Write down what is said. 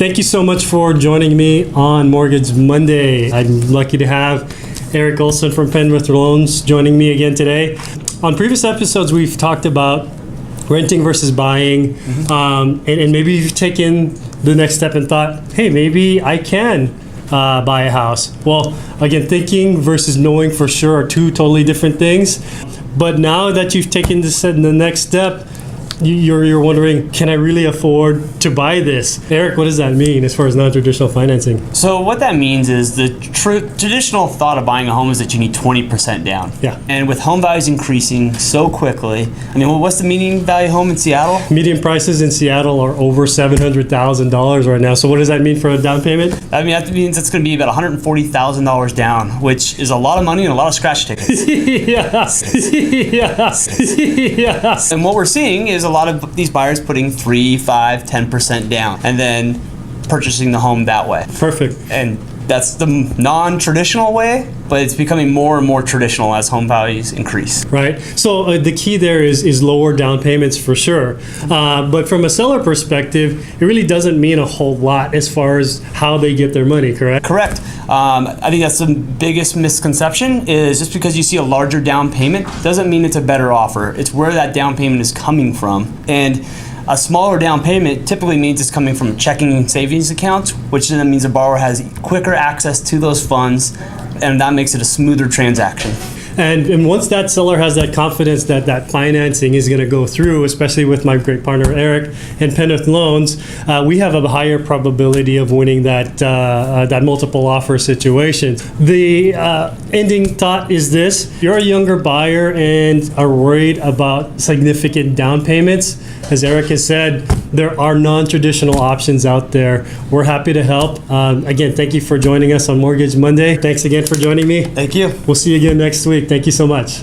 Thank you so much for joining me on Mortgage Monday. I'm lucky to have Eric Olson from Penrith Loans joining me again today. On previous episodes, we've talked about renting versus buying, and maybe you've taken the next step and thought, hey, maybe I can buy a house. Well, again, thinking versus knowing for sure are two totally different things. But now that you've taken the next step, you're wondering, can I really afford to buy this? Eric, what does that mean as far as non-traditional financing? So what that means is the traditional thought of buying a home is that you need 20% down. Yeah. And with home values increasing so quickly, I mean, what's the median value home in Seattle? Median prices in Seattle are over $700,000 right now. So what does that mean for a down payment? I mean, that means it's going to be about $140,000 down, which is a lot of money and a lot of scratch tickets. Yeah. And what we're seeing is a lot of these buyers putting 3, 5, 10% down and then purchasing the home that way. Perfect. And that's the non-traditional way, but it's becoming more and more traditional as home values increase. Right. So the key there is lower down payments for sure. But from a seller perspective, it really doesn't mean a whole lot as far as how they get their money, correct? Correct. I think that's the biggest misconception is just because you see a larger down payment doesn't mean it's a better offer. It's where that down payment is coming from. And a smaller down payment typically means it's coming from checking and savings accounts, which then means a borrower has quicker access to those funds, and that makes it a smoother transaction. And once that seller has that confidence that financing is going to go through, especially with my great partner Eric and Penrith Loans, we have a higher probability of winning that multiple offer situation. The ending thought is this: you're a younger buyer and are worried about significant down payments. As Eric has said, there are non-traditional options out there. We're happy to help. Again, thank you for joining us on Mortgage Monday. Thanks again for joining me. Thank you. We'll see you again next week. Thank you so much.